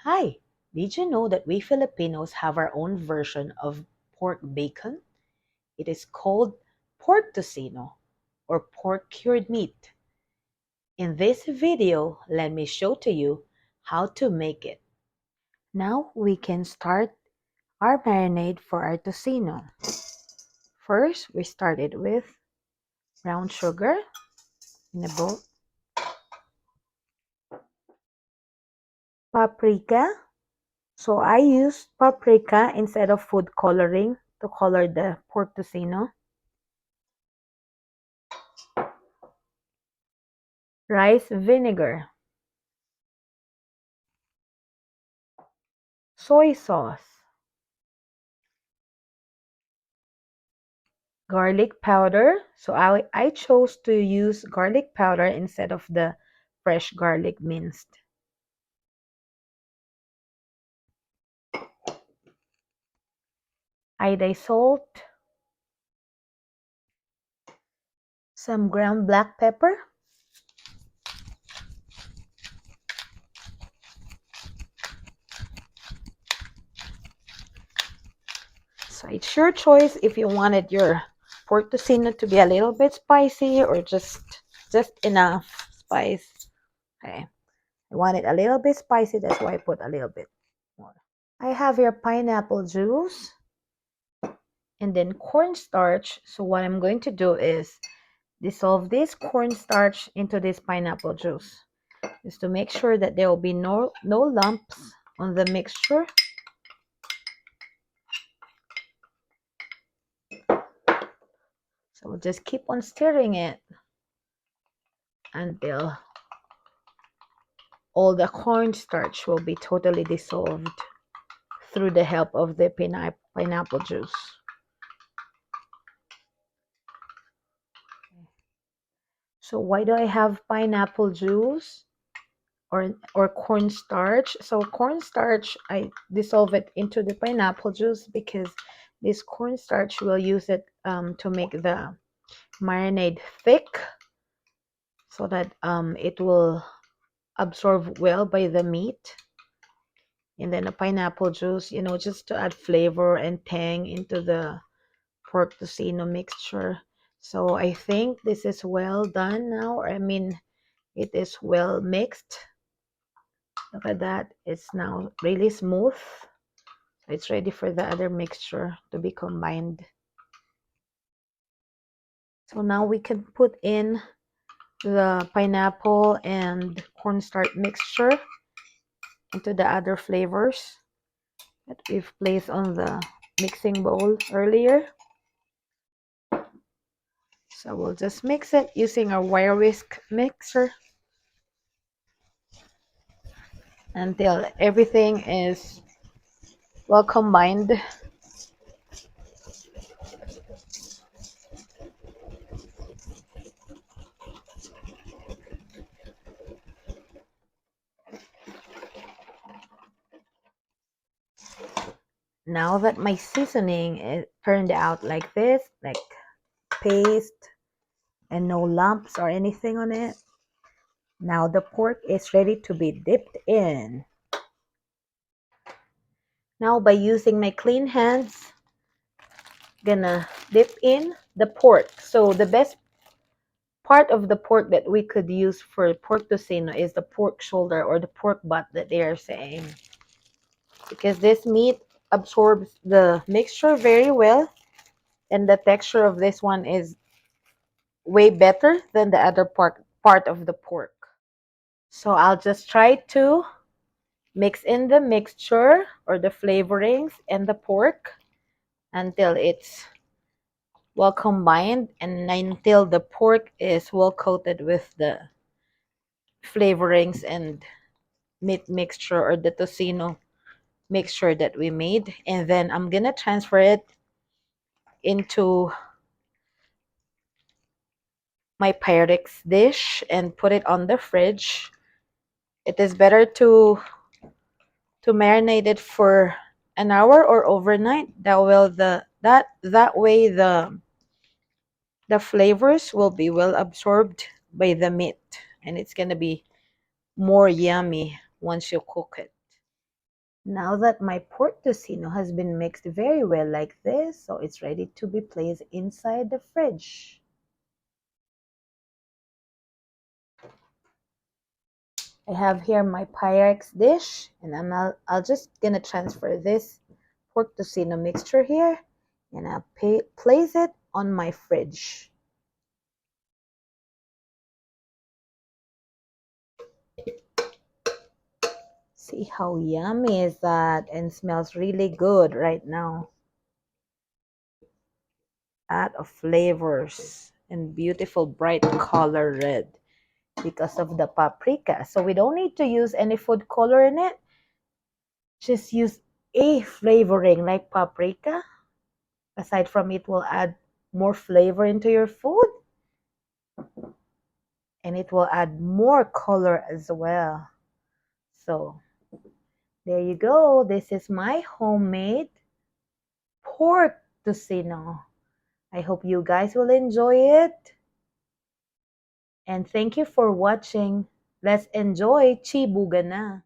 Hi, did you know that we Filipinos have our own version of pork bacon? It is called pork tocino or pork cured meat. In this video, let me show to you how to make it. Now we can start our marinade for our tocino. First, we started with brown sugar in a bowl, paprika. So I used paprika instead of food coloring to color the pork tocino. Rice vinegar, soy sauce, garlic powder. So I chose to use garlic powder instead of the fresh garlic minced. Iodized salt, some ground black pepper. So it's your choice if you wanted your pork tocino to be a little bit spicy or just enough spice. Okay. I want it a little bit spicy, that's why I put a little bit more. I have here pineapple juice and then cornstarch. So what I'm going to do is dissolve this cornstarch into this pineapple juice, just to make sure that there will be no lumps on the mixture. So we'll just keep on stirring it until all the cornstarch will be totally dissolved through the help of the pineapple juice. So why do I have pineapple juice or cornstarch? So cornstarch, I dissolve it into the pineapple juice because this cornstarch will use it to make the marinade thick, so that it will absorb well by the meat. And then the pineapple juice, just to add flavor and tang into the pork tocino mixture. So I think this is well done now. I mean, it is well mixed. Look at that. It's now really smooth. It's ready for the other mixture to be combined. So now we can put in the pineapple and cornstarch mixture into the other flavors that we've placed on the mixing bowl earlier. So we'll just mix it using our wire whisk mixer until everything is well combined. Now that my seasoning is turned out like this, like paste and no lumps or anything on it, now the pork is ready to be dipped in. Now by using my clean hands, gonna dip in the pork. So the best part of the pork that we could use for pork tocino is the pork shoulder or the pork butt that they are saying, because this meat absorbs the mixture very well, and the texture of this one is way better than the other part of the pork. So I'll just try to mix in the mixture or the flavorings and the pork until it's well combined and until the pork is well coated with the flavorings and meat mixture or the tocino mixture that we made. And then I'm gonna transfer it into my Pyrex dish and put it on the fridge. It is better to marinate it for an hour or overnight. That way the flavors will be well absorbed by the meat, and it's gonna be more yummy once you cook it. Now that my pork tocino has been mixed very well like this, so it's ready to be placed inside the fridge. I have here my Pyrex dish, and I'll just gonna transfer this pork tocino mixture here, and I'll place it on my fridge. See how yummy is that, and smells really good right now. Add of flavors and beautiful bright color red because of the paprika. So we don't need to use any food color in it. Just use a flavoring like paprika. Aside from it will add more flavor into your food, and it will add more color as well. So there you go. This is my homemade pork tocino. I hope you guys will enjoy it. And thank you for watching. Let's enjoy Chibuga na.